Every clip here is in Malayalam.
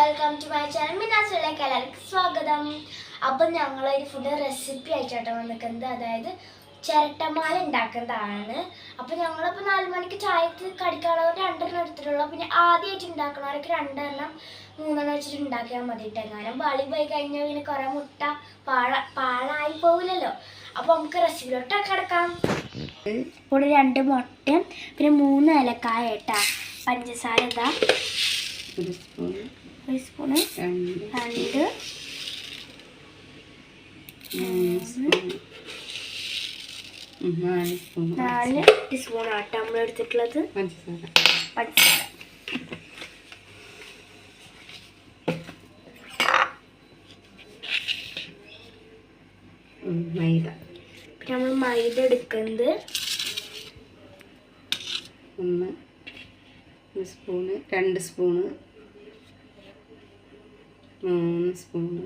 Welcome to my channel. മിനാസിലേക്ക് എല്ലാവർക്കും സ്വാഗതം. അപ്പം ഞങ്ങളൊരു ഫുഡ് റെസിപ്പി ആയിട്ടാണ് വന്നിരിക്കുന്നത്. അതായത് ചിരട്ടമാല ഉണ്ടാക്കുന്നതാണ്. അപ്പം ഞങ്ങളിപ്പോൾ 4 മണിക്ക് ചായക്ക് കടിക്കാനുള്ളത് 2 എടുത്തിട്ടുള്ളൂ. പിന്നെ ആദ്യമായിട്ട് ഉണ്ടാക്കണവരൊക്കെ 2 3 വെച്ചിട്ട് ഉണ്ടാക്കിയാൽ മതിയിട്ട്. എങ്ങാനും പാളി പോയി കഴിഞ്ഞാൽ പിന്നെ കുറേ മുട്ട പാഴായി പോവില്ലല്ലോ. അപ്പോൾ നമുക്ക് റെസിപ്പിയിലോട്ട് കിടക്കാം. ഇവിടെ 2 മുട്ടയും പിന്നെ 3 ഏലക്കായ ഇട്ടാ പഞ്ചസാര ഇതാ ഒരു സ്പൂണ് 2 4 ടീസ്പൂൺ ആട്ട നമ്മൾ എടുത്തിട്ടുള്ളത്. പഞ്ചസാര മൈദ. പിന്നെ നമ്മൾ മൈദ എടുക്കുന്നത് 1 സ്പൂണ് 2 സ്പൂണ് 3 സ്പൂണ്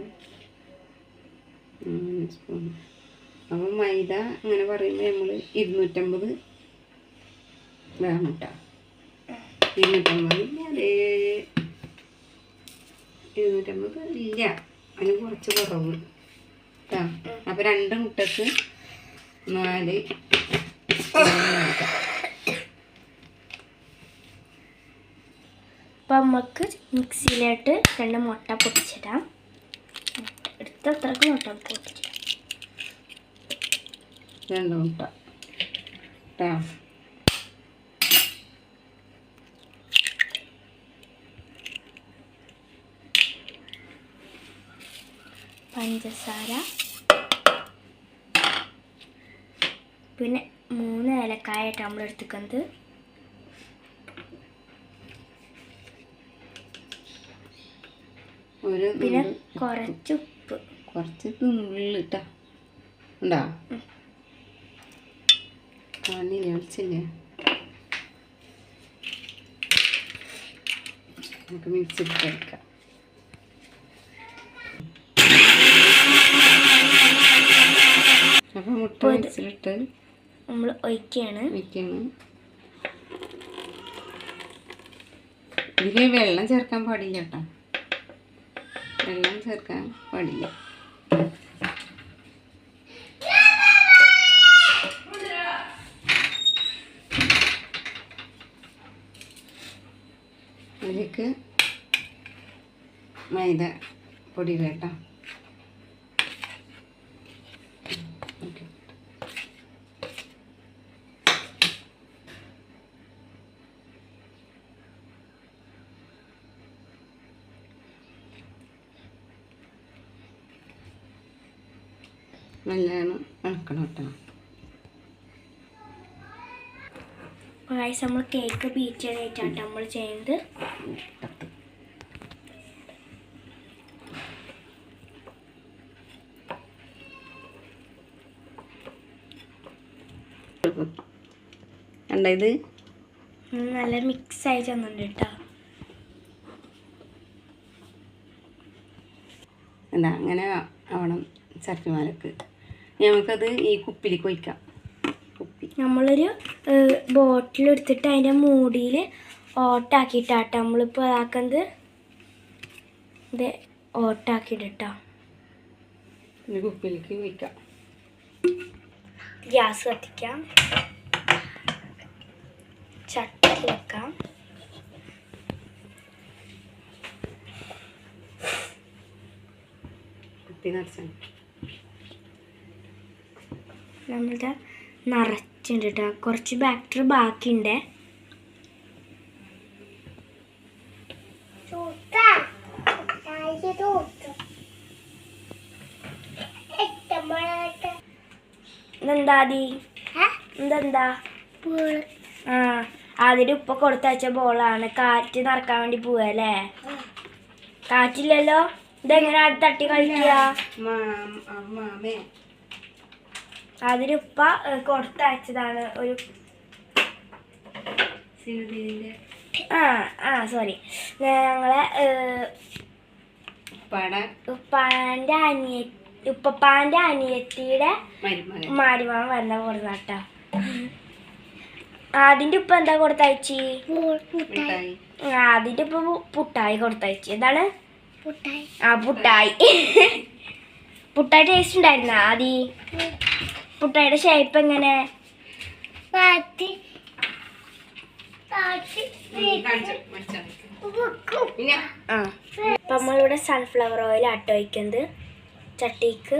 4 സ്പൂണ്. അപ്പോൾ മൈദ അങ്ങനെ പറയുമ്പോൾ നമ്മൾ 250 ഗ്രാം ഇട്ട 250 ഇല്ല, അതിന് കുറച്ച് കുറവ് കേട്ടോ. അപ്പോൾ 2 മുട്ടക്ക് 4 അപ്പം നമുക്ക് മിക്സിയിലോട്ട് 2 മുട്ട പൊട്ടിച്ചിടാം. എടുത്തത്രക്ക് മുട്ട പൊട്ടിച്ചിടാം. 2 മുട്ട കേട്ടോ. പഞ്ചസാര പിന്നെ 3 ഏലക്കായായിട്ട് നമ്മൾ എടുത്തിക്കുന്നത്. പിന്നെ കുറച്ച് ഉപ്പ്, കുറച്ച് തുള്ളിട്ട ഉണ്ടാ കാണില്ല വെച്ചില്ലേ. നമുക്ക് മിക്സ് ഇട്ട് എടുക്കാം. അപ്പം മുട്ട മിക്സിലിട്ട് നമ്മൾ ഒഴിക്കുകയാണ്. ഇതിൽ വെള്ളം ചേർക്കാൻ പാടില്ല കേട്ടോ, വെള്ളം ചേർക്കാൻ പാടില്ല. അതിലേക്ക് മൈദ പൊടി കേട്ടോ. ഓക്കെ, നല്ലോണം ഇളക്കണം കേട്ടോ. നമ്മൾ കേക്ക് ബീറ്റ് ചെയ്യാനായിട്ടാണ് നമ്മൾ ചെയ്യുന്നത്. ഇത് നല്ല മിക്സ് ആയി തന്നിട്ടുണ്ട് കേട്ടോ. എന്താ അങ്ങനെ ആവണം ചട്ടിമാലക്ക്. നമുക്കത് ഈ കുപ്പിലേക്ക് ഒഴിക്കാം. നമ്മളൊരു ബോട്ടിൽ എടുത്തിട്ട് അതിൻ്റെ മൂടിയിൽ ഓട്ടാക്കിയിട്ടാട്ടോ നമ്മളിപ്പോൾ ഇതാക്കുന്നത്. ഇത് ഓട്ടാക്കിയിട്ടാ കുപ്പിയിലേക്ക് ഒഴിക്കാം. ഗ്യാസ് കത്തിക്കാം, ചട്ടി വെക്കാം. കുപ്പി നിറച്ചാൽ നമ്മളുടെ നിറച്ചുണ്ട് കേട്ടോ. കുറച്ച് ബാറ്ററി ബാക്കിയുണ്ട്. ഇതെന്താ അതിന് ഉപ്പ കൊടുത്തയച്ച ബോളാണ്. കാറ്റ് നിറക്കാൻ വേണ്ടി പോവല്ലേ. കാറ്റില്ലല്ലോ. ഇതെങ്ങനെ തട്ടി കളിക്കുക? അതിനുപ്പ കൊടുത്തയച്ചതാണ്. ഒരു സോറി, ഞങ്ങളെ ഉപ്പാൻ്റെ അനിയത്തിയുടെ മാരിമാൻ വന്ന കൊടുത്താട്ടോ. അതിൻ്റെ ഉപ്പ എന്താ കൊടുത്തയച്ചി? അതിൻ്റെ ഉപ്പ പുട്ടായി കൊടുത്തയച്ചി. എന്താണ് പുട്ടായി പുട്ടായി ടേസ്റ്റ് ഉണ്ടായിരുന്ന ആദ്യം പുട്ടായുടെ ഷേപ്പ് എങ്ങനെ അപ്പം നമ്മളിവിടെ സൺഫ്ലവർ ഓയിൽ ആട്ടോ വയ്ക്കുന്നത് ചട്ടിക്ക്.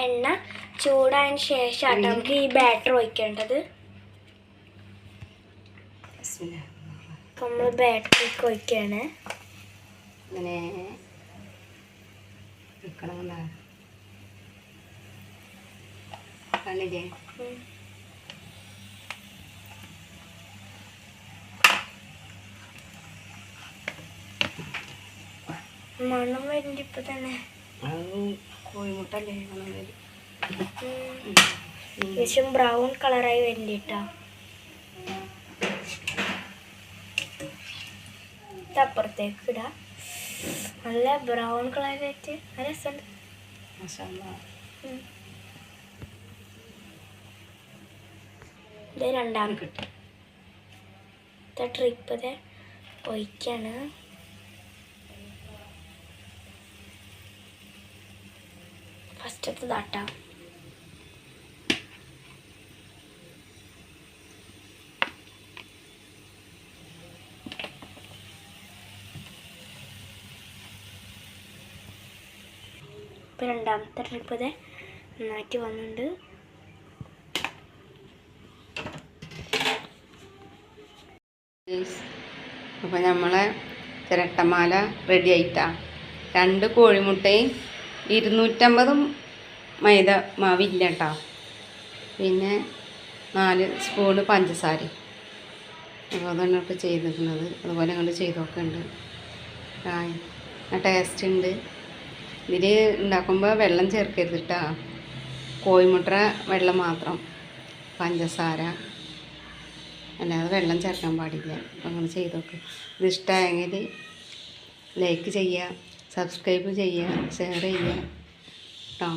എണ്ണ ചൂടായതിന് ശേഷം ആട്ടോ നമുക്ക് ഈ ബാറ്റർ ഒഴിക്കേണ്ടത്. അപ്പം നമ്മൾ ബാറ്ററിക്ക് ഒഴിക്കുകയാണ്. അങ്ങനെ കണ്ടില്ലേ? മണം വരുന്നുണ്ട് ഇപ്പൊ തന്നെ. കോഴിമുട്ടല്ലേ ഏകദേശം ബ്രൗൺ കളറായി വരുന്നുണ്ട് കേട്ടോ. അപ്പുറത്തേക്ക് ഇടാം. നല്ല ബ്രൗൺ കളറായിട്ട് നല്ല രസമുണ്ട്. ഇത് രണ്ടാമത്തെ ട്രിപ്പ് ഇത് ഒഴിക്കാണ്. ഫസ്റ്റത്തെ ഇതാട്ടാം. ഇപ്പം രണ്ടാമത്തെ ട്രിപ്പ് ഇത് നന്നായിട്ട് വന്നിട്ടുണ്ട്. അപ്പോൾ നമ്മളെ ചിരട്ടമാല റെഡി ആയിട്ടാ. 2 കോഴിമുട്ടയും 250 മൈദ മാവില്ല കേട്ടോ. പിന്നെ 4 സ്പൂണ് പഞ്ചസാര. അപ്പോൾ അതാണ് ഇപ്പോൾ ചെയ്തിരിക്കുന്നത്. അതുപോലെ ഞങ്ങൾ ചെയ്തൊക്കെ ഉണ്ട്. ടേസ്റ്റ് ഉണ്ട്. ഇതിൽ ഉണ്ടാക്കുമ്പോൾ വെള്ളം ചേർക്കരുത് കേട്ടോ. കോഴിമുട്ട വെള്ളം മാത്രം, പഞ്ചസാര അല്ലാതെ വെള്ളം ചേർക്കാൻ പാടില്ല. അപ്പോൾ അങ്ങനെ ചെയ്തൊക്കെ. ഇത് ഇഷ്ടമായെങ്കിൽ ലൈക്ക് ചെയ്യുക, സബ്സ്ക്രൈബ് ചെയ്യുക, ഷെയർ ചെയ്യുക കേട്ടോ.